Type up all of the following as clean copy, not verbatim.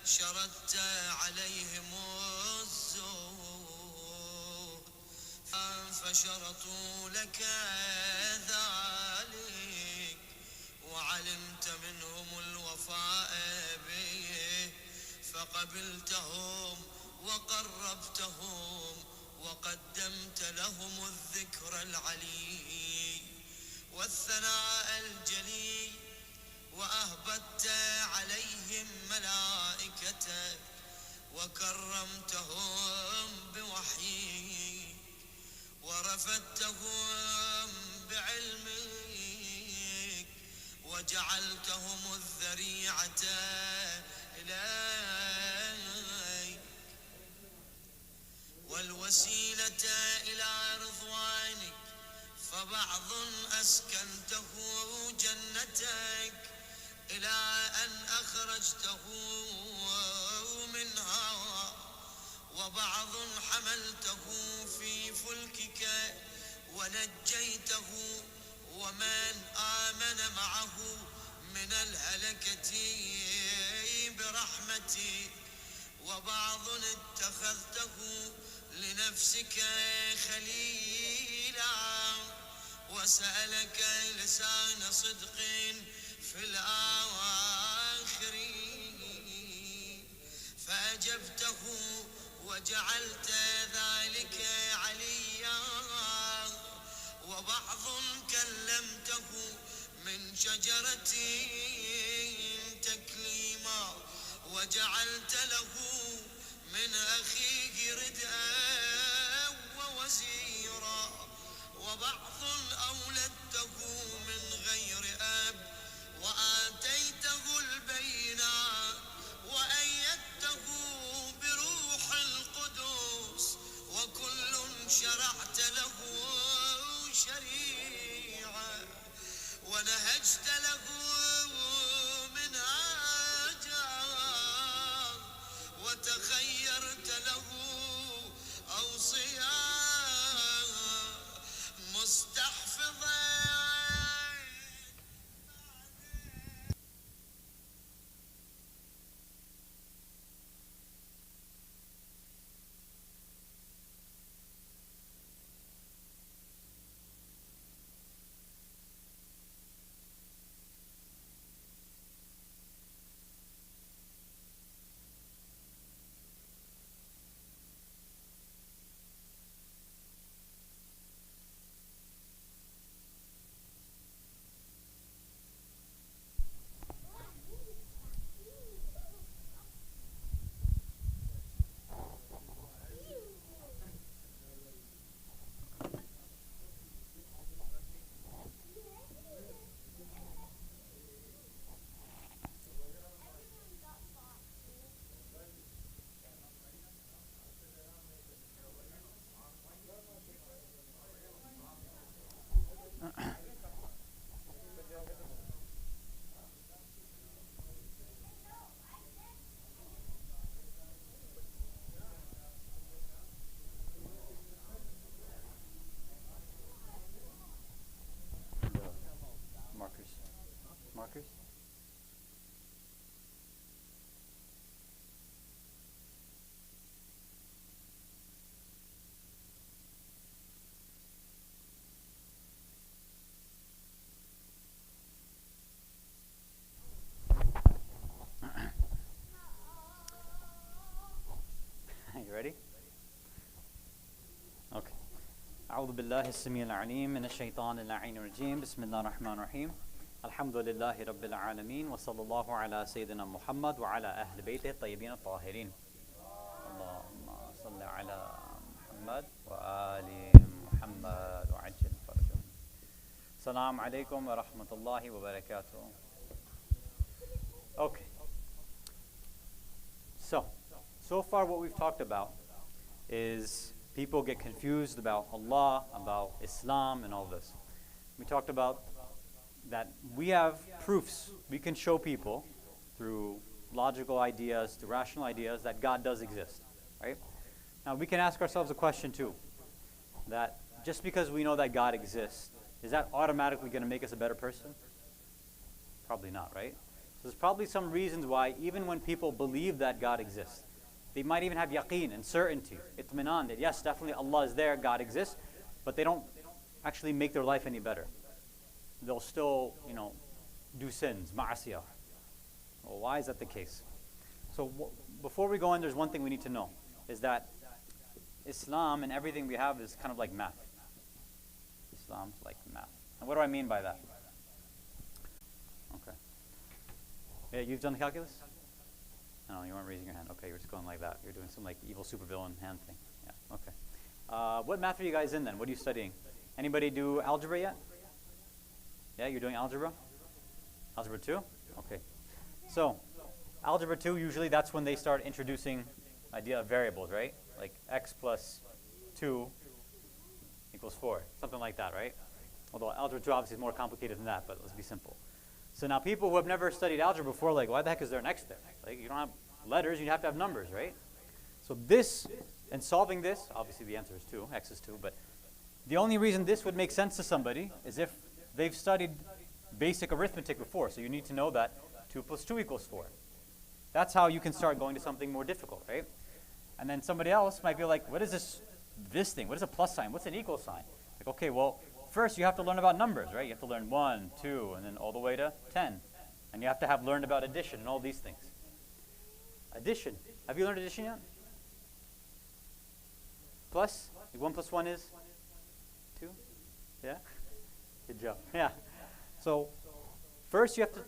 شردت عليهم الزهد فشرطوا لك ذلك، وعلمت منهم الوفاء به فقبلتهم وقربتهم وقدمت لهم الذكر العلي والثناء الجلي، وأهبت عليهم ملائكتك وكرمتهم بوحيك ورفدتهم بعلمك وجعلتهم الذريعة إليك والوسيلة إلى رضوانك، فبعض أسكنته جنتك إلى أن أخرجته منها، وبعض حملته في فلكك ونجيته ومن آمن معه من الهلكة برحمتك، وبعض اتخذته لنفسك خليلا وسألك لسان صدق في الآخرين فأجبته وجعلت ذلك عليا، وبعض كلمته من شجرة تكليما وجعلت له من أخيه ردءا ووزيرا، وبعض أولدته من غير أب وآتيته البينات وأيدته بروح القدس، وكل شرعت له شريعة ونهجت له منهاجا وتخيرت له أوصياء مستحفظا. Markers? You ready? Okay. أعوذ بالله السميع العليم من الشيطان اللعين الرجيم. بسم الله الرحمن الرحيم. الحمد لله رب العالمين وصلى الله على سيدنا محمد وعلى أهل بيته الطيبين الطاهرين. اللهم صل على محمد وآل محمد وعجل فرجهم. السلام عليكم ورحمة الله وبركاته. Okay. So far what we've talked about is people get confused about Allah, about Islam and all this. We talked about that we have proofs. We can show people through logical ideas, through rational ideas, that God does exist, right? Now we can ask ourselves a question too, that just because we know that God exists, is that automatically going to make us a better person? Probably not, right? There's probably some reasons why even when people believe that God exists, they might even have yaqeen and certainty, itminan, that yes, definitely Allah is there, God exists, but they don't actually make their life any better. They'll still, do sins, ma'asiyah. Well, why is that the case? So before we go in, there's one thing we need to know, is that Islam and everything we have is kind of like math. Islam's like math. And what do I mean by that? Okay. Yeah, you've done the calculus? No, you weren't raising your hand. Okay, you were just going like that. You're doing some like evil supervillain hand thing. Yeah, okay. What math are you guys in then? What are you studying? Anybody do algebra yet? Yeah, you're doing algebra? Algebra 2? Okay. So, algebra 2, usually that's when they start introducing idea of variables, right? Like x plus 2 equals 4. Something like that, right? Although algebra 2 obviously is more complicated than that, but let's be simple. So now people who have never studied algebra before, like, why the heck is there an x there? Like, you don't have letters, you have to have numbers, right? So this, and solving this, obviously the answer is 2, x is 2, but the only reason this would make sense to somebody is if they've studied basic arithmetic before. So you need to know that 2 plus 2 equals 4. That's how you can start going to something more difficult, right? And then somebody else might be like, what is this thing? What is a plus sign? What's an equal sign? Like, okay, well, first you have to learn about numbers, right? You have to learn 1, 2, and then all the way to 10. And you have to have learned about addition and all these things. Addition. Have you learned addition yet? Plus? Like 1 plus 1 is 2? Yeah? Good job. Yeah. So first you have to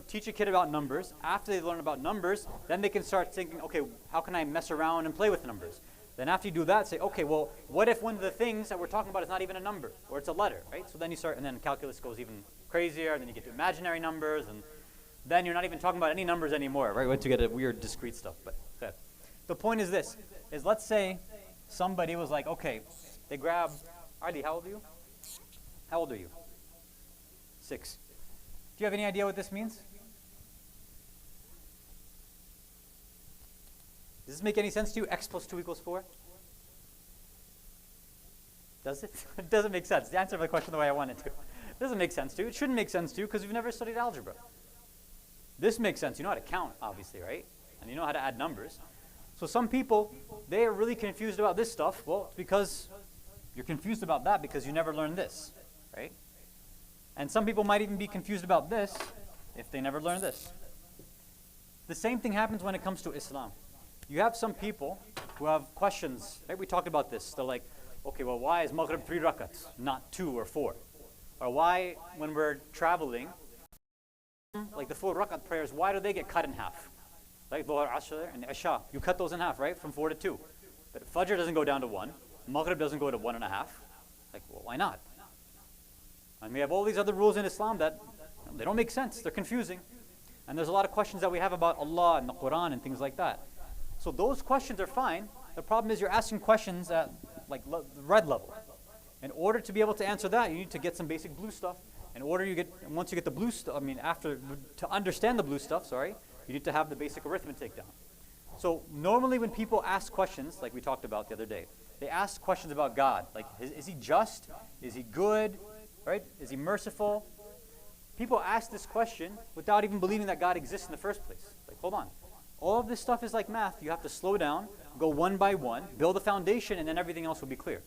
teach a kid about numbers. After they learn about numbers, then they can start thinking, okay, how can I mess around and play with numbers? Then after you do that, say, okay, well, what if one of the things that we're talking about is not even a number, or it's a letter, right? So then you start, and then calculus goes even crazier, and then you get to imaginary numbers, and then you're not even talking about any numbers anymore, right? Once you get a weird discrete stuff. But okay. The point is this, is let's say somebody was like, okay, they grab, Ali, how old are you? How old are you? 6. Do you have any idea what this means? Does this make any sense to you? X plus 2 equals 4? Does it? It doesn't make sense. The answer of the question the way I want it to. It doesn't make sense to you. It shouldn't make sense to you because you've never studied algebra. This makes sense. You know how to count, obviously, right? And you know how to add numbers. So some people, they are really confused about this stuff. Well, it's because you're confused about that because you never learned this, right? And some people might even be confused about this if they never learned this. The same thing happens when it comes to Islam. You have some people who have questions, right? We talked about this. They're like, okay, well, why is Maghrib 3 rakats, not 2 or 4? Or why, when we're traveling, like the 4 rakat prayers, why do they get cut in half? Like Dhuhr, Asr, and Isha. You cut those in half, right? From 4 to 2. But Fajr doesn't go down to 1. Maghrib doesn't go to 1.5. Like, well, why not? And we have all these other rules in Islam that they don't make sense. They're confusing. And there's a lot of questions that we have about Allah and the Quran and things like that. So those questions are fine. The problem is you're asking questions at like red level. In order to be able to answer that, you need to get some basic blue stuff. Once you get the blue stuff, to understand the blue stuff, you need to have the basic arithmetic down. So normally when people ask questions, like we talked about the other day, they ask questions about God. Like, is he just? Is he good? Right? Is he merciful? People ask this question without even believing that God exists in the first place. Like, hold on. All of this stuff is like math. You have to slow down, go one by one, build a foundation, and then everything else will be clear.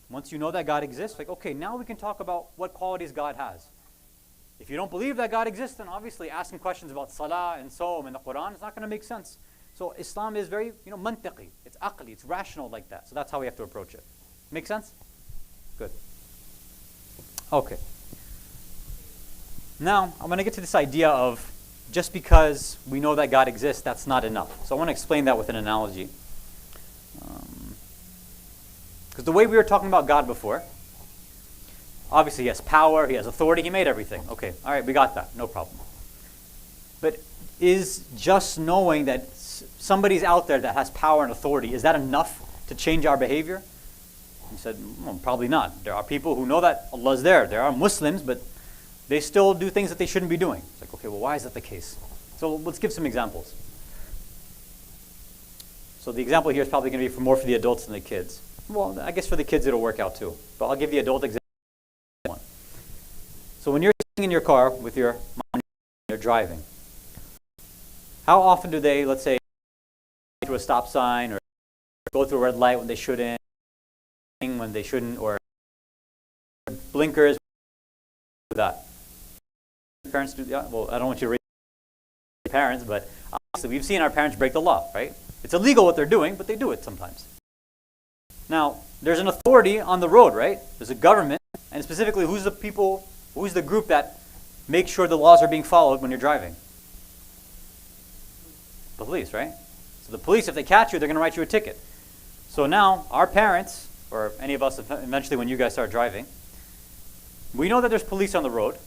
Once you know that God exists, like, okay, now we can talk about what qualities God has. If you don't believe that God exists, then obviously asking questions about salah and Sawm and the Quran is not going to make sense. So Islam is very, mantiqi. It's aqli. It's rational like that. So that's how we have to approach it. Make sense? Good. Okay. Now, I'm going to get to this idea of just because we know that God exists, that's not enough. So I want to explain that with an analogy. Because the way we were talking about God before, obviously he has power, he has authority, he made everything. Okay, all right, we got that, no problem. But is just knowing that somebody's out there that has power and authority, is that enough to change our behavior? He said, well, probably not. There are people who know that Allah's there. There are Muslims, but they still do things that they shouldn't be doing. It's like, okay, well, why is that the case? So let's give some examples. So the example here is probably going to be more for the adults than the kids. Well, I guess for the kids it'll work out too. But I'll give the adult example. So when you're sitting in your car with your mom, you're driving, how often do they, let's say, go through a stop sign or go through a red light when they shouldn't, or blinkers? Do that. Parents do that. Well, I don't want you to raise your parents, but obviously we've seen our parents break the law, right? It's illegal what they're doing, but they do it sometimes. Now, there's an authority on the road, right? There's a government, and specifically, who's the group that makes sure the laws are being followed when you're driving? The police, right? So the police, if they catch you, they're going to write you a ticket. So now, our parents, or any of us eventually when you guys start driving, we know that there's police on the road.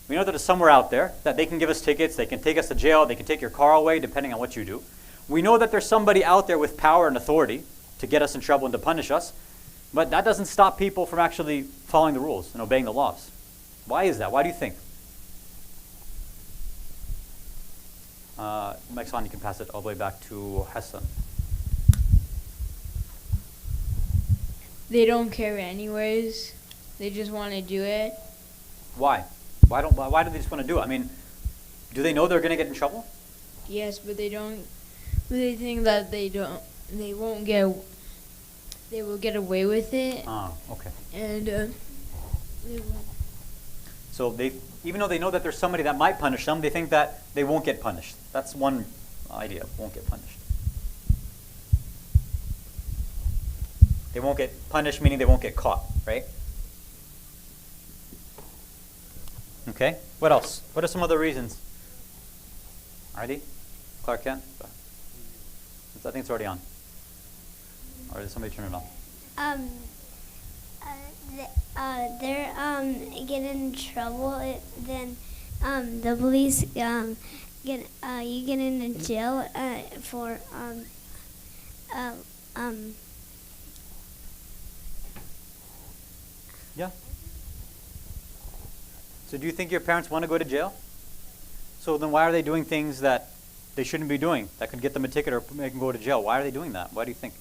We know that there's somewhere out there that they can give us tickets, they can take us to jail, they can take your car away depending on what you do. We know that there's somebody out there with power and authority to get us in trouble and to punish us, but that doesn't stop people from actually following the rules and obeying the laws. Why is that? Why do you think? Next one, you can pass it all the way back to Hasan. They don't care anyways. They just want to do it. Why? Why do they just want to do it? I mean, do they know they're going to get in trouble? Yes, but they don't. But they think that they won't get. They will get away with it. Ah, okay. And they won't. So even though they know that there's somebody that might punish them, they think that they won't get punished. That's one idea. Won't get punished. They won't get punished, meaning they won't get caught, right? Okay. What else? What are some other reasons? Already? Clark Kent? I think it's already on. Or did somebody turn it on? They're get in trouble. Then the police you get in jail for Yeah. So do you think your parents want to go to jail? So then why are they doing things that they shouldn't be doing, that could get them a ticket or make them go to jail? Why are they doing that? Why do you think?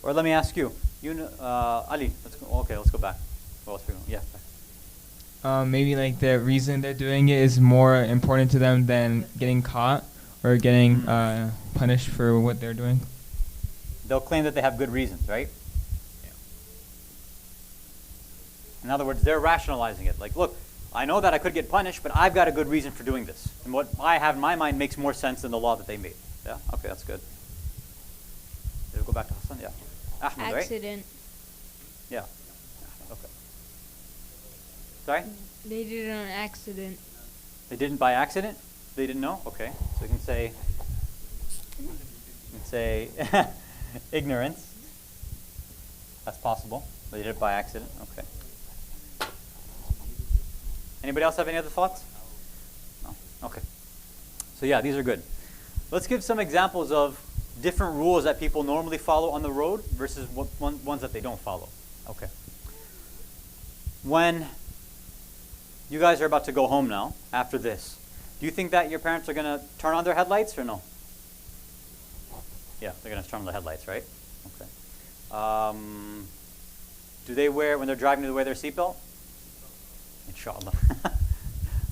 Or let me ask you, Ali, let's go back. What else are we going? Yeah. Maybe like the reason they're doing it is more important to them than getting caught or getting punished for what they're doing. They'll claim that they have good reasons, right? In other words, they're rationalizing it. Like, look, I know that I could get punished, but I've got a good reason for doing this. And what I have in my mind makes more sense than the law that they made. Yeah? Okay, that's good. Did we go back to Hasan? Yeah. Ahmed, Accident. Right? Yeah. Okay. Sorry? They did it on accident. They didn't by accident? They didn't know? Okay. So you can say ignorance. That's possible. They did it by accident. Okay. Anybody else have any other thoughts? No? Okay. So yeah, these are good. Let's give some examples of different rules that people normally follow on the road versus ones that they don't follow. Okay. When you guys are about to go home now, after this, do you think that your parents are going to turn on their headlights or no? Yeah, they're going to turn on the headlights, right? Okay. Do they when they're driving, do they wear their seatbelt? Inshallah.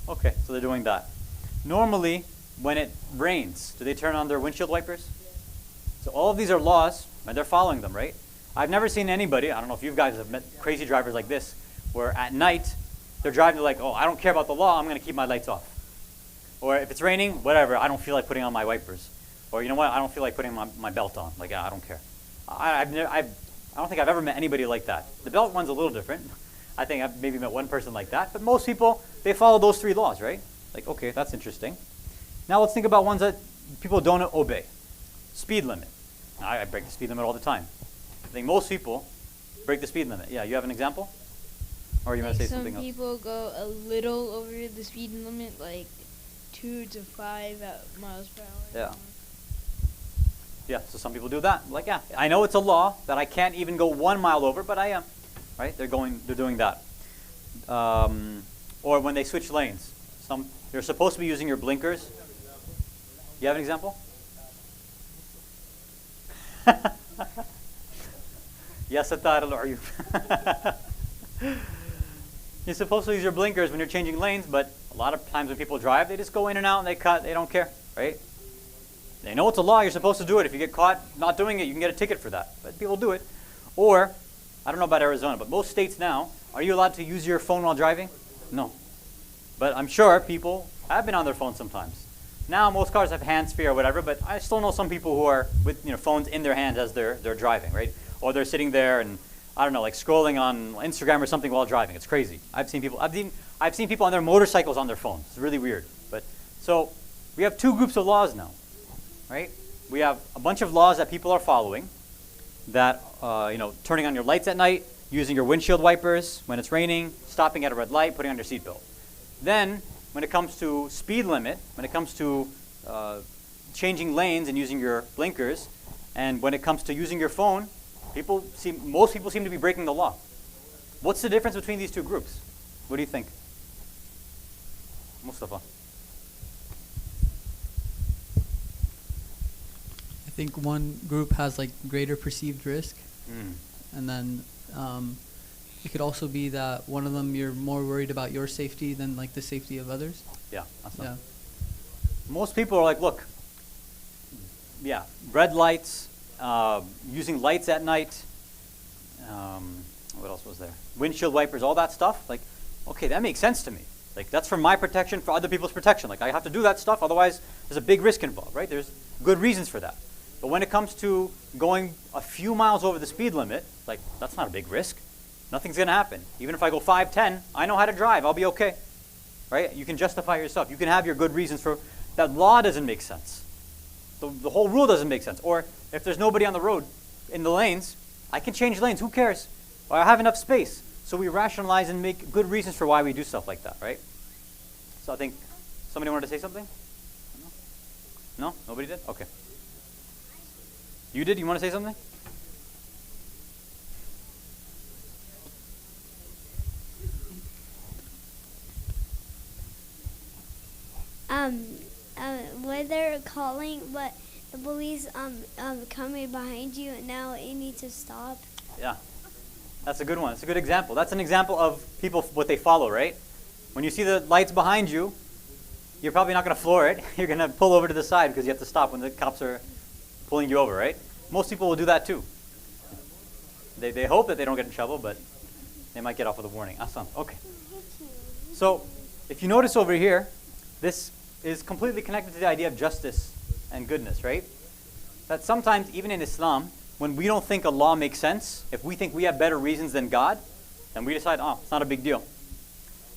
Okay, so they're doing that. Normally, when it rains, do they turn on their windshield wipers? So all of these are laws, and they're following them, right? I've never seen anybody, I don't know if you guys have met crazy drivers like this, where at night, they're driving, they're like, oh, I don't care about the law, I'm going to keep my lights off. Or if it's raining, whatever, I don't feel like putting on my wipers. Or you know what, I don't feel like putting my belt on. Like, I don't care. I don't think I've ever met anybody like that. The belt one's a little different. I think I've maybe met one person like that. But most people, they follow those three laws, right? Like, okay, that's interesting. Now let's think about ones that people don't obey. Speed limit. I break the speed limit all the time. I think most people break the speed limit. Yeah, you have an example? Or are you going to say something else? Some people go a little over the speed limit, like 2 to 5 miles per hour. Yeah. Yeah, so some people do that. Like, yeah, I know it's a law that I can't even go 1 mile over, but I am. Right? They're doing that. Or when they switch lanes. You're supposed to be using your blinkers. You have an example? Yes, You're supposed to use your blinkers when you're changing lanes, but A lot of times when people drive, they just go in and out and they cut. They don't care, right? They know it's a law. You're supposed to do it. If you get caught not doing it, you can get a ticket for that. But people do it. Or, I don't know about Arizona, but most states now, are you allowed to use your phone while driving? No. But I'm sure people have been on their phone sometimes. Now most cars have hands-free or whatever, but I still know some people who are with phones in their hands as they're driving, right? Or they're sitting there and I don't know, like scrolling on Instagram or something while driving. It's crazy. I've seen people on their motorcycles on their phones. It's really weird. But so we have two groups of laws now, right? We have a bunch of laws that people are following, that turning on your lights at night, using your windshield wipers when it's raining, stopping at a red light, putting on your seatbelt. Then, when it comes to speed limit, when it comes to changing lanes and using your blinkers, and when it comes to using your phone, most people seem to be breaking the law. What's the difference between these two groups? What do you think? Mustafa. I think one group has like greater perceived risk, and then it could also be that one of them you're more worried about your safety than like the safety of others. Yeah, that's Yeah. Most people are like, look, red lights, using lights at night, what else was there? Windshield wipers, all that stuff. Like, okay, that makes sense to me. Like, that's for my protection, for other people's protection. Like, I have to do that stuff, otherwise there's a big risk involved, right? There's good reasons for that. But when it comes to going a few miles over the speed limit, like, that's not a big risk. Nothing's going to happen. Even if I go 5-10, I know how to drive. I'll be okay, right? You can justify yourself. You can have your good reasons for that. Law doesn't make sense. The whole rule doesn't make sense. Or if there's nobody on the road in the lanes, I can change lanes. Who cares? Or I have enough space. So we rationalize and make good reasons for why we do stuff like that, right? So I think somebody wanted to say something? No? Nobody did? Okay. You did? You want to say something? Where they're calling, but the police coming behind you, and now you need to stop. Yeah, that's a good one. It's a good example. That's an example of people, what they follow, right? When you see the lights behind you, you're probably not going to floor it. You're going to pull over to the side because you have to stop when the cops are pulling you over, right? Most people will do that too. They hope that they don't get in trouble, but they might get off with a warning. Hasan, okay. So, if you notice over here, this is completely connected to the idea of justice and goodness, right? That sometimes, even in Islam, when we don't think a law makes sense, if we think we have better reasons than God, then we decide, oh, it's not a big deal.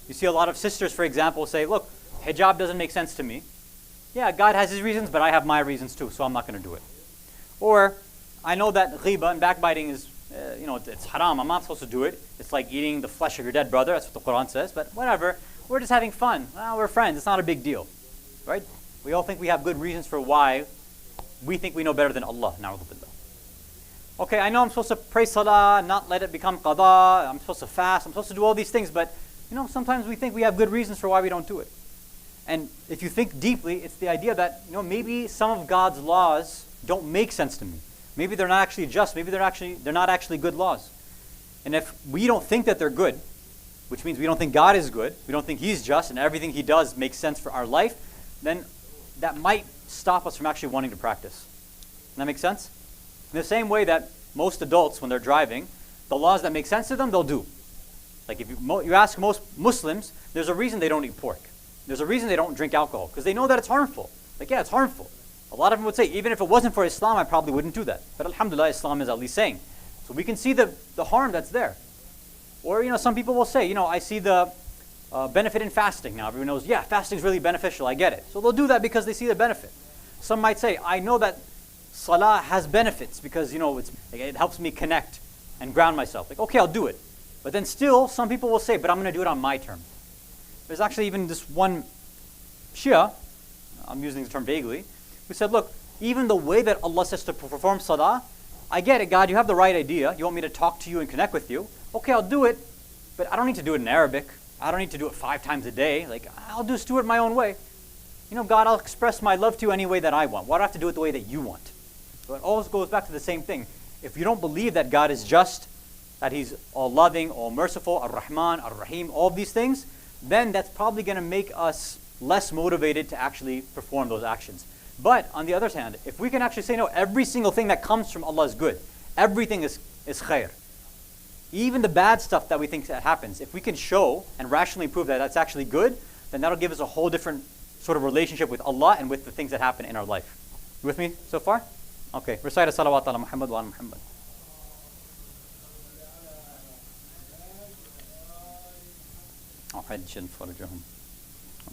You see a lot of sisters, for example, say, look, hijab doesn't make sense to me. Yeah, God has his reasons, but I have my reasons too, so I'm not going to do it. Or, I know that ghiba and backbiting is, it's haram, I'm not supposed to do it. It's like eating the flesh of your dead brother, that's what the Quran says, but whatever, we're just having fun. Well, we're friends, it's not a big deal. Right? We all think we have good reasons for why we think we know better than Allah. Na'udhu billah. Okay, I know I'm supposed to pray salah, not let it become qada, I'm supposed to fast, I'm supposed to do all these things, but sometimes we think we have good reasons for why we don't do it. And if you think deeply, it's the idea that maybe some of God's laws don't make sense to me. Maybe they're not actually just, maybe they're not actually good laws. And if we don't think that they're good, which means we don't think God is good, we don't think he's just, and everything he does makes sense for our life, then that might stop us from actually wanting to practice. Does that make sense? In the same way that most adults, when they're driving, the laws that make sense to them, they'll do. Like if you ask most Muslims, there's a reason they don't eat pork. There's a reason they don't drink alcohol, because they know that it's harmful. Like, yeah, it's harmful. A lot of them would say, even if it wasn't for Islam, I probably wouldn't do that. But alhamdulillah, Islam is at least saying. So we can see the harm that's there. Or, some people will say, I see the benefit in fasting. Now everyone knows, yeah, fasting is really beneficial, I get it. So they'll do that because they see the benefit. Some might say, I know that salah has benefits because, it helps me connect and ground myself. Like, okay, I'll do it. But then still, some people will say, but I'm going to do it on my terms. There's actually even this one Shia, I'm using the term vaguely, who said, look, even the way that Allah says to perform salah, I get it, God, you have the right idea. You want me to talk to you and connect with you. Okay, I'll do it, but I don't need to do it in Arabic. I don't need to do it 5 times a day. Like, I'll just do it my own way. God, I'll express my love to you any way that I want. Why do I have to do it the way that you want? So it always goes back to the same thing. If you don't believe that God is just, that he's all loving, all merciful, Ar-Rahman, Ar-Rahim, all of these things, then that's probably going to make us less motivated to actually perform those actions. But on the other hand, if we can actually say, no, every single thing that comes from Allah is good. Everything is khair. Even the bad stuff that we think that happens, if we can show and rationally prove that that's actually good, then that'll give us a whole different sort of relationship with Allah and with the things that happen in our life. You with me so far? Okay. Recite a salawat ala Muhammad wa ala Muhammad.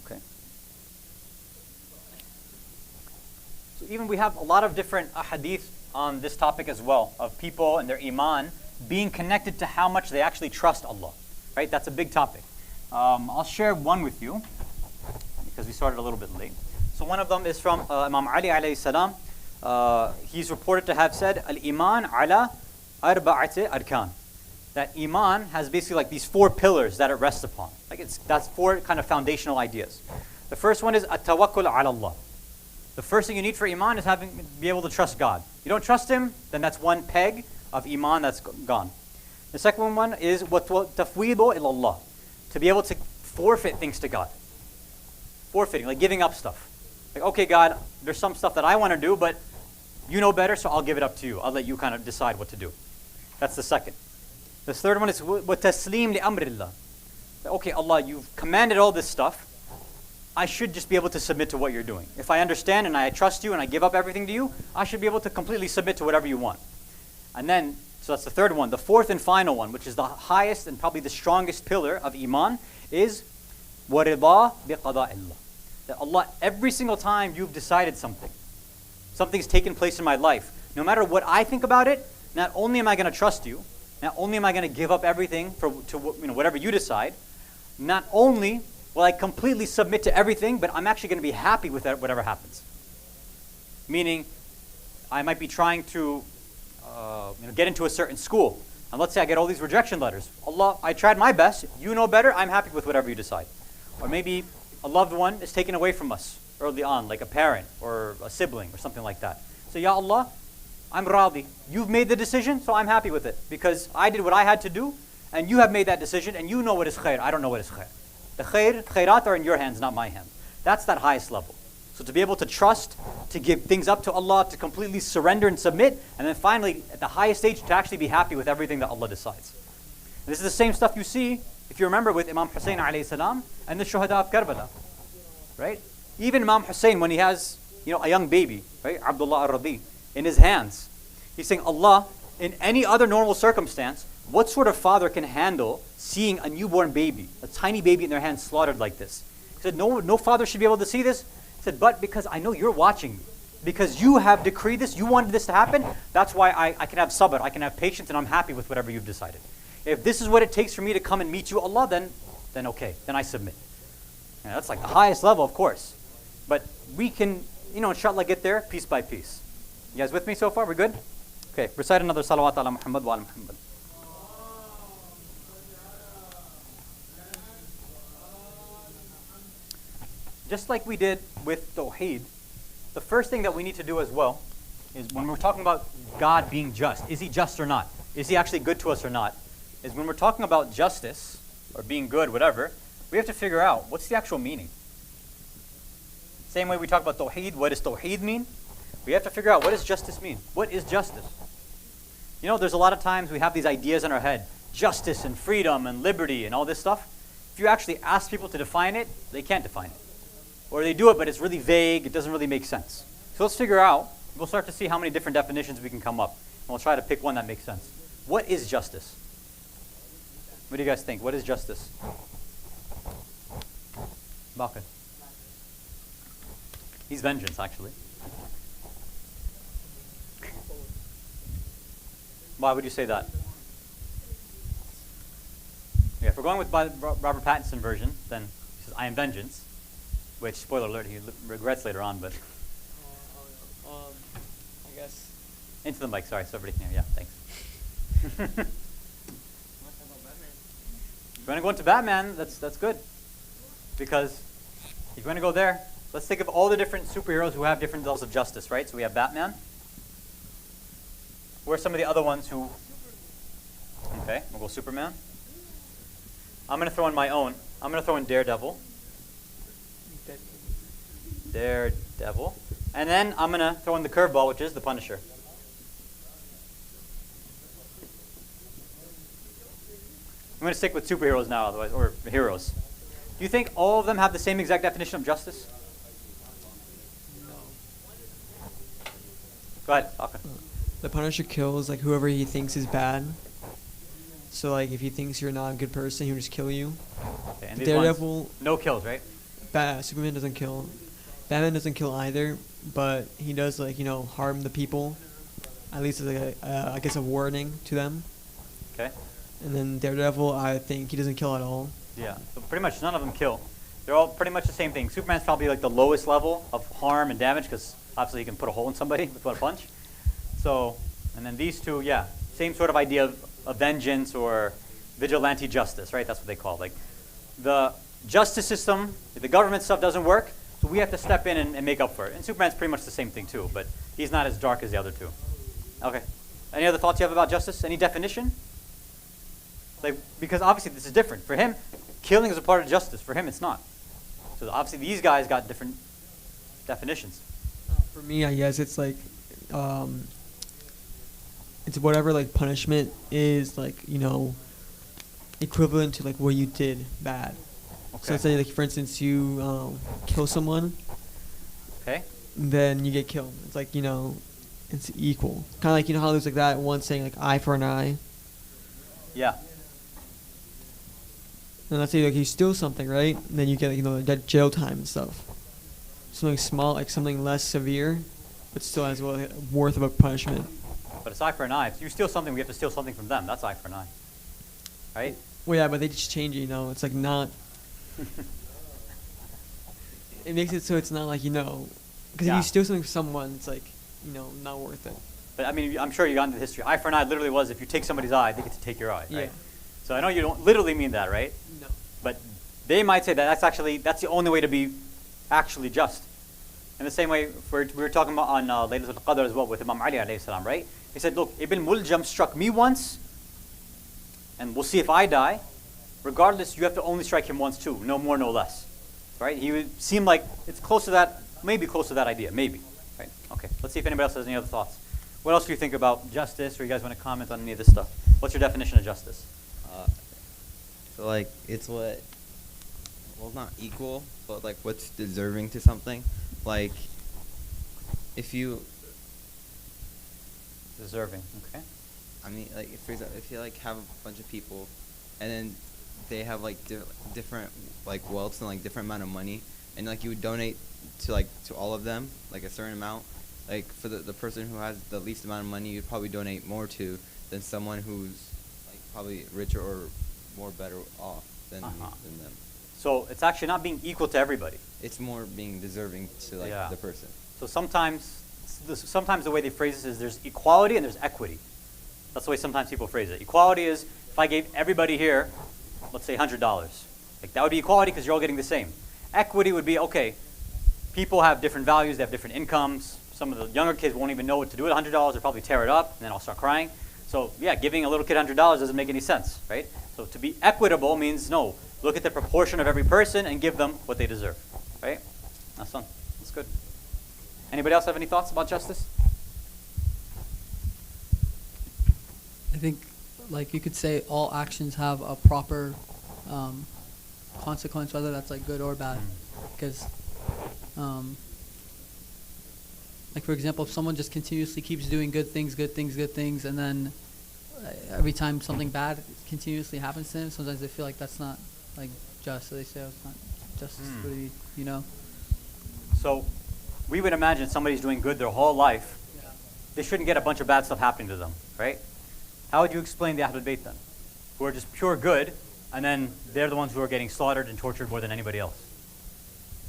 Okay. So even we have a lot of different ahadith on this topic as well, of people and their iman being connected to how much they actually trust Allah. Right? That's a big topic. I'll share one with you because we started a little bit late. So one of them is from Imam Ali alayhi salam. He's reported to have said, Al-Iman ala arba'ati arkan. That Iman has basically like these 4 pillars that it rests upon. That's 4 kind of foundational ideas. The first one is at-tawakkul ala Allah. The first thing you need for Iman is be able to trust God. You don't trust Him, then that's one peg of Iman that's gone. The second one is tafweedu ila Allah. To be able to forfeit things to God. Forfeiting, like giving up stuff. Like, okay, God, there's some stuff that I want to do, but you know better, so I'll give it up to you. I'll let you kind of decide what to do. That's the second. The third one is وَتَسْلِيمْ لِأَمْرِ اللَّهِ. Okay, Allah, you've commanded all this stuff. I should just be able to submit to what you're doing. If I understand and I trust you and I give up everything to you, I should be able to completely submit to whatever you want. And then, so that's the third one. The fourth and final one, which is the highest and probably the strongest pillar of Iman, is وَرِضَى بِقَضَاءِ اللَّهِ. That Allah, every single time you've decided something's taken place in my life, no matter what I think about it, not only am I going to trust you, not only am I going to give up everything to whatever you decide, not only will I completely submit to everything, but I'm actually going to be happy with whatever happens. Meaning, I might be trying to get into a certain school, and let's say I get all these rejection letters. Allah, I tried my best. You know better. I'm happy with whatever you decide. Or maybe a loved one is taken away from us early on, like a parent or a sibling or something like that. So, Ya Allah, I'm radi. You've made the decision, so I'm happy with it. Because I did what I had to do, and you have made that decision, and you know what is khair. I don't know what is khair. The khairat are in your hands, not my hand. That's that highest level. So to be able to trust, to give things up to Allah, to completely surrender and submit, and then finally, at the highest stage, to actually be happy with everything that Allah decides. And this is the same stuff you see, if you remember, with Imam Hussein alayhi salam and the Shuhada of Karbala. Right? Even Imam Hussein, when he has a young baby, right, Abdullah al-Radi, in his hands, he's saying, Allah, in any other normal circumstance, what sort of father can handle seeing a newborn baby, a tiny baby in their hands slaughtered like this? He said, no father should be able to see this. He said, but because I know you're watching me, because you have decreed this, you wanted this to happen, that's why I can have sabr, I can have patience, and I'm happy with whatever you've decided. If this is what it takes for me to come and meet you, Allah, then okay, then I submit. And that's like the highest level, of course. But we can, inshallah, get there piece by piece. You guys with me so far? We're good? Okay, recite another salawat ala Muhammad wa ala Muhammad. Just like we did with Tawheed, the first thing that we need to do as well is when we're talking about God being just, is He just or not? Is He actually good to us or not? Is when we're talking about justice, or being good, whatever, we have to figure out what's the actual meaning. Same way we talk about Tawheed, what does Tawheed mean? We have to figure out what does justice mean? What is justice? There's a lot of times we have these ideas in our head, justice and freedom and liberty and all this stuff. If you actually ask people to define it, they can't define it. Or they do it, but it's really vague, it doesn't really make sense. So let's figure out, we'll start to see how many different definitions we can come up. And we'll try to pick one that makes sense. What is justice? What do you guys think? What is justice? Baqir. He's vengeance, actually. Why would you say that? Yeah, if we're going with Robert Pattinson version, then he says, I am vengeance. Which, spoiler alert, he regrets later on, but... I guess... Into the mic, sorry, so everybody can hear. Yeah, thanks. If you want to go into Batman, that's good. Because if you want to go there, let's think of all the different superheroes who have different levels of justice, right? So we have Batman. Who are some of the other ones who... Okay, we'll go Superman. I'm going to throw in my own. I'm going to throw in Daredevil. Daredevil. And then I'm going to throw in the curveball, which is the Punisher. I'm going to stick with superheroes now, otherwise, or heroes. Do you think all of them have the same exact definition of justice? No. Go ahead, Falcon. The Punisher kills like whoever he thinks is bad. So like if he thinks you're not a good person, he'll just kill you. Okay, and these Daredevil, ones, no kills, right? Superman doesn't kill. Batman doesn't kill either, but he does like harm the people. At least as like I guess a warning to them. Okay. And then Daredevil, I think he doesn't kill at all. Yeah, so pretty much none of them kill. They're all pretty much the same thing. Superman's probably like the lowest level of harm and damage because obviously he can put a hole in somebody with one punch. So, and then these two, yeah, same sort of idea of vengeance or vigilante justice, right? That's what they call it. Like the justice system, the government stuff doesn't work, so we have to step in and make up for it. And Superman's pretty much the same thing too, but he's not as dark as the other two. Okay. Any other thoughts you have about justice? Any definition? Like, because obviously this is different. For him, killing is a part of justice. For him, it's not. So obviously these guys got different definitions. For me, I guess it's like, it's whatever like punishment is like equivalent to like what you did bad. Okay. So let's say like for instance you kill someone. Okay. Then you get killed. It's like it's equal. Kind of like how there's like that one saying like eye for an eye. Yeah. And let's say like you steal something, right? And then you get that jail time and stuff. Something small, like something less severe, but still has worth of a punishment. But it's eye for an eye. If you steal something, we have to steal something from them. That's eye for an eye. Right? Well, yeah, but they just change it, It's like not... it makes it so it's not like, because if you steal something from someone, it's like, not worth it. But I mean, I'm sure you got into the history. Eye for an eye literally was if you take somebody's eye, they get to take your eye, right? Yeah. So I know you don't literally mean that, right? No. But they might say that that's the only way to be actually just. In the same way, we were talking about on Laylatul Qadr as well with Imam Ali alayhi salam, right? He said, look, Ibn Muljam struck me once, and we'll see if I die. Regardless, you have to only strike him once too, no more, no less. Right? He would seem like it's close to that, maybe close to that idea, maybe. Right? Okay, let's see if anybody else has any other thoughts. What else do you think about justice, or you guys want to comment on any of this stuff? What's your definition of justice? So like it's not equal, but like what's deserving to something. Like if you Deserving, okay. I mean, like for example, if you like have a bunch of people, and then they have like different like wealths and like different amount of money, and like you would donate to all of them like a certain amount. Like for the person who has the least amount of money, you'd probably donate more to than someone who's like probably richer or more better off than them. So it's actually not being equal to everybody. It's more being deserving to the person. So sometimes the way they phrase this is there's equality and there's equity. That's the way sometimes people phrase it. Equality is if I gave everybody here, let's say $100, like that would be equality because you're all getting the same. Equity would be, okay, people have different values, they have different incomes. Some of the younger kids won't even know what to do with $100. They'll probably tear it up and then I'll start crying. So yeah, giving a little kid $100 doesn't make any sense, right? So to be equitable means no, look at the proportion of every person and give them what they deserve, right? That's fun. That's good. Anybody else have any thoughts about justice? I think, like you could say, all actions have a proper consequence, whether that's like good or bad. Because, like for example, if someone just continuously keeps doing good things, and then every time something bad continuously happens to them, sometimes they feel like that's not like just. So they say, "Oh, it's not justice for the, So, we would imagine somebody's doing good their whole life. Yeah. They shouldn't get a bunch of bad stuff happening to them, right? How would you explain the Ahlul Bayt then? Who are just pure good, and then they're the ones who are getting slaughtered and tortured more than anybody else.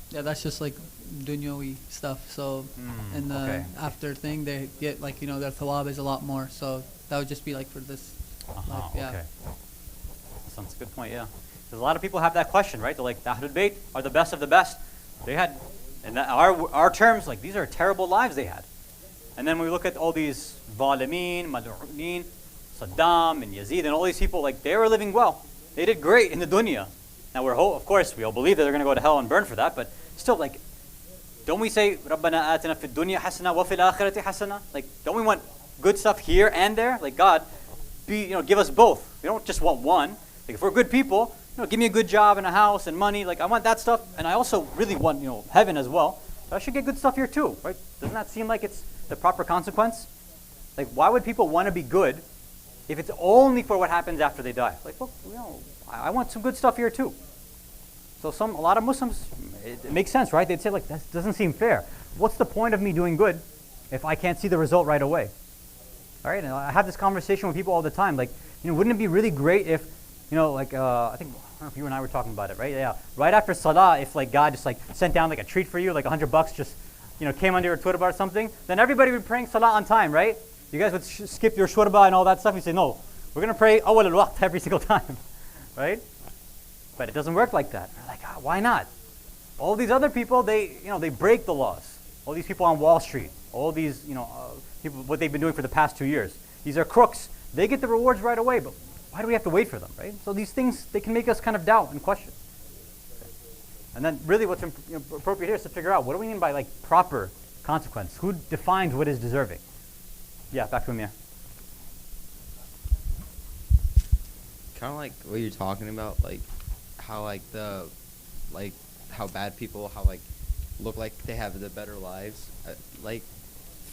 Yeah, that's just like dunyawi stuff. So in the after thing, they get like, their thawab is a lot more. So that would just be like for this. Okay. That's a good point, yeah. Because a lot of people have that question, right? They're like, the Ahlul Bayt are the best of the best. They had, in our terms, like these are terrible lives they had. And then when we look at all these Zalimeen, Mad'u'een, Saddam and Yazid and all these people, like they were living well. They did great in the dunya. Now of course, we all believe that they're going to go to hell and burn for that, but still, like, don't we say, رَبَّنَا آتِنَا فِي الدُّنْيَا حَسَنَةً وَفِي الْآخِرَةِ حَسَنَةً? Like, don't we want good stuff here and there? Like, God, give us both. We don't just want one. Like, if we're good people, give me a good job and a house and money. Like, I want that stuff, and I also really want, heaven as well. So I should get good stuff here too, right? Doesn't that seem like it's the proper consequence? Like, why would people want to be good if it's only for what happens after they die? Like, look, I want some good stuff here too. So a lot of Muslims, it makes sense, right? They'd say, like, that doesn't seem fair. What's the point of me doing good if I can't see the result right away? All right, and I have this conversation with people all the time. Like, wouldn't it be really great if, I think, I don't know if you and I were talking about it, right? Yeah. Right after Salah, if like God just like sent down like a treat for you, like $100 just, came under your shurba or something, then everybody would be praying Salah on time, right? You guys would skip your shurba and all that stuff. You say, no, we're going to pray awwal al-waqt every single time, right? But it doesn't work like that. We're like, why not? All these other people, they break the laws. All these people on Wall Street, all these, people, what they've been doing for the past 2 years. These are crooks. They get the rewards right away, but why do we have to wait for them, right? So these things, they can make us kind of doubt and question. And then really what's appropriate here is to figure out, what do we mean by like proper consequence? Who defines what is deserving? Yeah, back to Amir. Kind of like what you're talking about, like how how bad people, how like look like they have the better lives. Like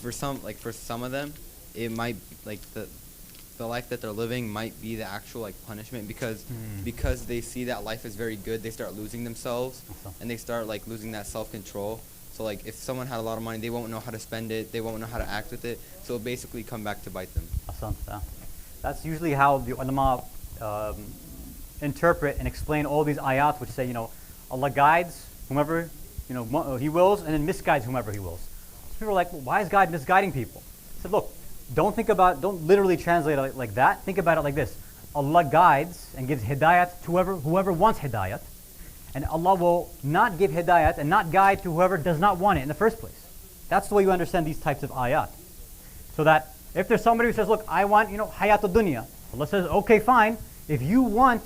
for some of them, it might like the life that they're living might be the actual like punishment because they see that life is very good. They start losing themselves and they start like losing that self-control. So like if someone had a lot of money, they won't know how to spend it. They won't know how to act with it. So it'll basically come back to bite them. Hasan, that's usually how the ulama interpret and explain all these ayat, which say, Allah guides whomever He wills, and then misguides whomever He wills. So people are like, well, why is God misguiding people? I said, look, don't literally translate it like that. Think about it like this. Allah guides and gives hidayat to whoever wants hidayat, and Allah will not give hidayat and not guide to whoever does not want it in the first place. That's the way you understand these types of ayat. So that if there's somebody who says, look, I want, hayat dunya, Allah says, okay, fine. If you want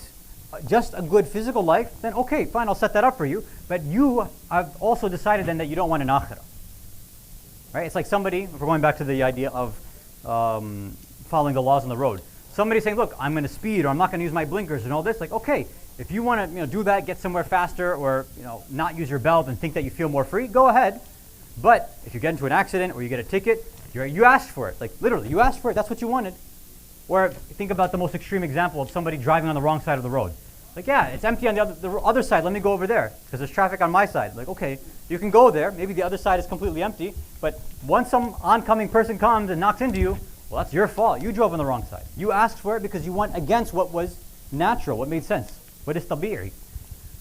just a good physical life, then okay, fine, I'll set that up for you. But you have also decided then that you don't want an akhirah. Right? It's like somebody, if we're going back to the idea of following the laws on the road. Somebody saying, look, I'm going to speed, or I'm not going to use my blinkers and all this. Like, okay, if you want to do that, get somewhere faster, or not use your belt and think that you feel more free, go ahead. But if you get into an accident or you get a ticket, you asked for it. Like literally, you asked for it. That's what you wanted. Or think about the most extreme example of somebody driving on the wrong side of the road. Like, yeah, it's empty on the other side. Let me go over there because there's traffic on my side. Like, okay, you can go there. Maybe the other side is completely empty. But once some oncoming person comes and knocks into you, well, that's your fault. You drove on the wrong side. You asked for it because you went against what was natural, what made sense, what is tabi'i.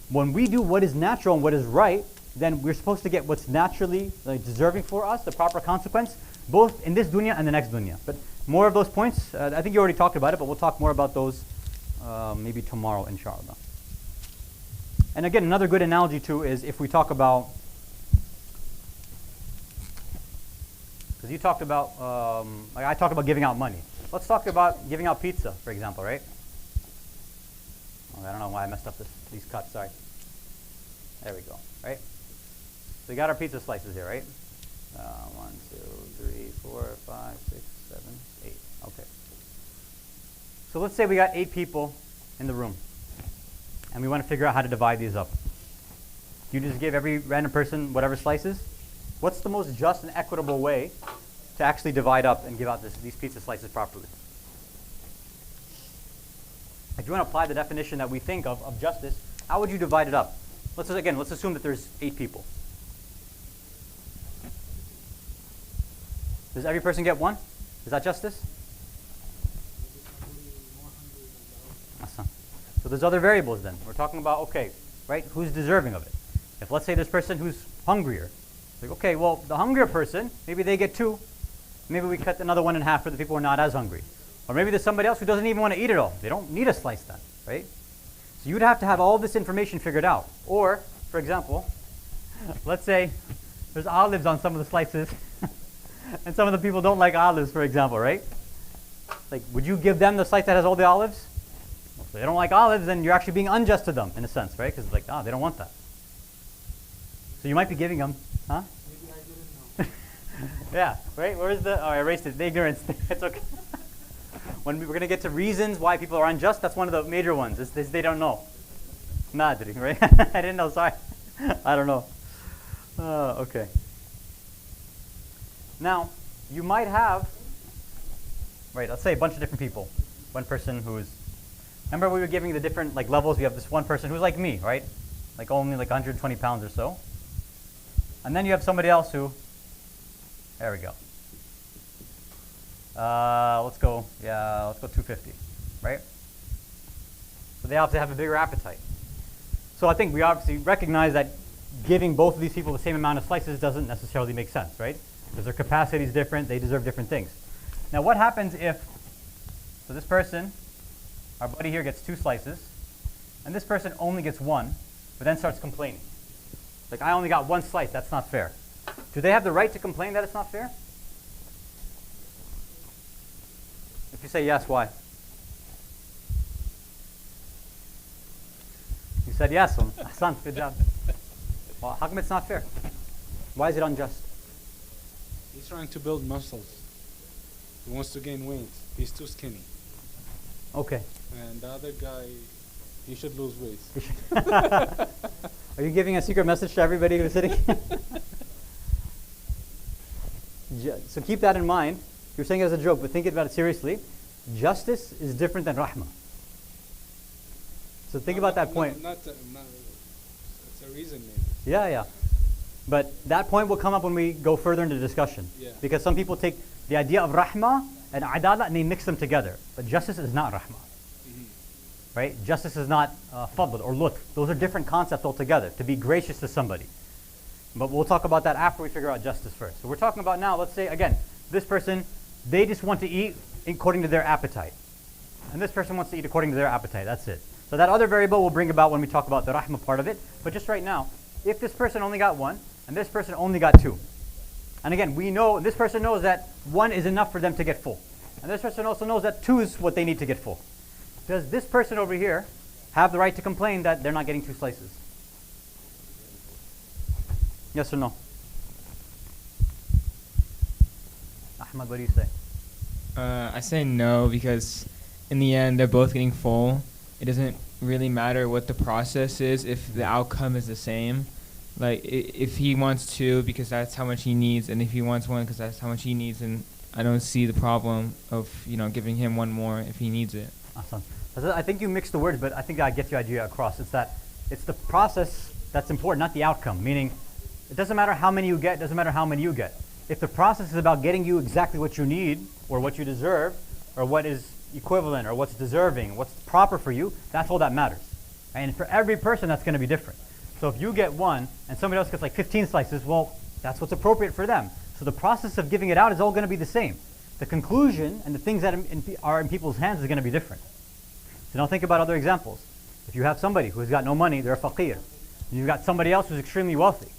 When we do what is natural and what is right, then we're supposed to get what's naturally deserving for us, the proper consequence, both in this dunya and the next dunya. But more of those points, I think you already talked about it, but we'll talk more about those maybe tomorrow, inshallah. And again, another good analogy too is if we talk about, because you talked about, like I talked about giving out money. Let's talk about giving out pizza, for example, right? Oh, I don't know why I messed up these cuts, sorry. There we go, right? So we got our pizza slices here, right? 1, 2, 3, 4, 5, 6, 7, 8. Okay. So let's say we got 8 people in the room, and we want to figure out how to divide these up. You just give every random person whatever slices. What's the most just and equitable way to actually divide up and give out these pizza slices properly? If you want to apply the definition that we think of justice, how would you divide it up? Let's assume that there's 8 people. Does every person get 1? Is that justice? So there's other variables then. We're talking about, okay, right, who's deserving of it? If let's say this person who's hungrier, like, okay, well, the hungrier person, maybe they get 2. Maybe we cut another 1 in half for the people who are not as hungry. Or maybe there's somebody else who doesn't even want to eat it all. They don't need a slice then, right? So you'd have to have all this information figured out. Or, for example, let's say there's olives on some of the slices, and some of the people don't like olives, for example, right? Like, would you give them the slice that has all the olives? If they don't like olives, then you're actually being unjust to them in a sense, right? Because like, they don't want that. So you might be giving them, huh? Maybe I didn't know. Yeah, right? Where's the, I erased it, the ignorance. It's okay. When we're going to get to reasons why people are unjust, that's one of the major ones, is they don't know. Madri, right? I didn't know, sorry. I don't know. Okay. Now, you might have, right, let's say a bunch of different people. One person who's, remember we were giving the different like levels? We have this one person who's like me, right? Like only like 120 pounds or so. And then you have somebody else who, there we go. Let's go 250, right? So they obviously have a bigger appetite. So I think we obviously recognize that giving both of these people the same amount of slices doesn't necessarily make sense, right? Because their capacity is different, they deserve different things. Now what happens if, so this person, our buddy here gets 2 slices, and this person only gets 1, but then starts complaining. Like, I only got 1 slice, that's not fair. Do they have the right to complain that it's not fair? If you say yes, why? You said yes, Hasan, good job. Well, how come it's not fair? Why is it unjust? He's trying to build muscles. He wants to gain weight. He's too skinny. Okay. And the other guy, he should lose weight. Are you giving a secret message to everybody who's sitting? So keep that in mind. You're saying it as a joke, but think about it seriously. Justice is different than rahmah. So think about that point. It's a reason maybe. Yeah. But that point will come up when we go further into discussion. Yeah. Because some people take the idea of rahmah and adala and they mix them together. But justice is not rahmah. Right? Justice is not fadl or lutf. Those are different concepts altogether, to be gracious to somebody. But we'll talk about that after we figure out justice first. So we're talking about now, let's say, again, this person, they just want to eat according to their appetite. And this person wants to eat according to their appetite. That's it. So that other variable we'll bring about when we talk about the rahmah part of it. But just right now, if this person only got 1, and this person only got 2. And again, we know, this person knows that 1 is enough for them to get full. And this person also knows that 2 is what they need to get full. Does this person over here have the right to complain that they're not getting 2 slices? Yes or no? Ahmad, what do you say? I say no, because in the end they're both getting full. It doesn't really matter what the process is if the outcome is the same. Like if he wants 2 because that's how much he needs, and if he wants 1 because that's how much he needs, and I don't see the problem of giving him 1 more if he needs it. Awesome. I think you mixed the words, but I think I get your idea across. It's that it's the process that's important, not the outcome. Meaning, it doesn't matter how many you get, it doesn't matter how many you get. If the process is about getting you exactly what you need, or what you deserve, or what is equivalent, or what's deserving, what's proper for you, that's all that matters. And for every person, that's going to be different. So if you get 1, and somebody else gets like 15 slices, well, that's what's appropriate for them. So the process of giving it out is all going to be the same. The conclusion and the things that are in people's hands is going to be different. So now think about other examples. If you have somebody who's got no money, they're a faqir. And you've got somebody else who's extremely wealthy.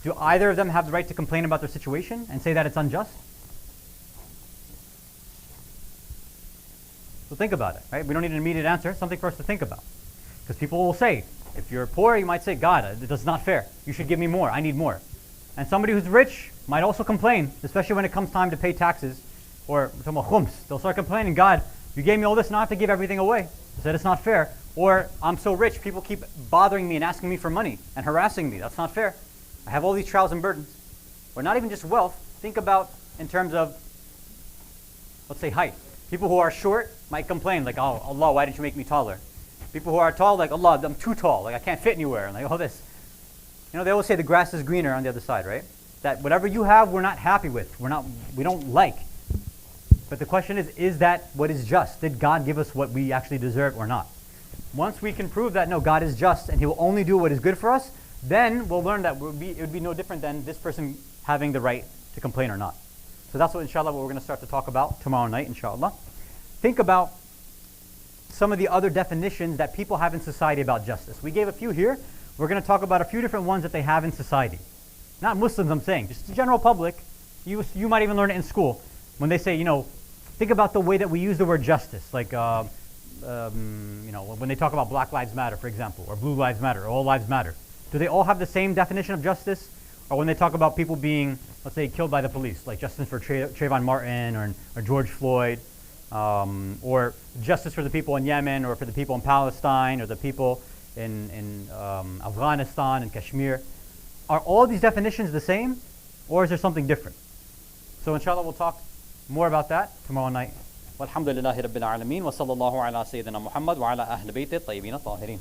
Do either of them have the right to complain about their situation and say that it's unjust? So think about it, right? We don't need an immediate answer, something for us to think about. Because people will say, if you're poor, you might say, God, it's not fair. You should give me more. I need more. And somebody who's rich might also complain, especially when it comes time to pay taxes, or we're talking about khums. They'll start complaining, God, you gave me all this, now I have to give everything away. I said it's not fair. Or I'm so rich, people keep bothering me and asking me for money and harassing me. That's not fair. I have all these trials and burdens. Or not even just wealth. Think about in terms of, let's say, height. People who are short might complain, like, oh, Allah, why didn't you make me taller? People who are tall, like, Allah, I'm too tall. Like, I can't fit anywhere. And like, all this. They always say the grass is greener on the other side, right? That whatever you have, we're not happy with. We don't like. But the question is that what is just? Did God give us what we actually deserve or not? Once we can prove that, no, God is just and He will only do what is good for us, then we'll learn that it would be no different than this person having the right to complain or not. So that's what, inshallah, what we're going to start to talk about tomorrow night, inshallah. Think about some of the other definitions that people have in society about justice. We gave a few here. We're going to talk about a few different ones that they have in society. Not Muslims, I'm saying, just the general public. You might even learn it in school. When they say, think about the way that we use the word justice. Like, when they talk about Black Lives Matter, for example, or Blue Lives Matter, or All Lives Matter, do they all have the same definition of justice? Or when they talk about people being, let's say, killed by the police, like justice for Trayvon Martin or George Floyd, or justice for the people in Yemen, or for the people in Palestine, or the people in Afghanistan and Kashmir, are all these definitions the same, or is there something different? So inshallah we'll talk more about that tomorrow night. والحمد لله رب العالمين وصلى الله على سيدنا محمد وعلى أهل بيته الطيبين الطاهرين.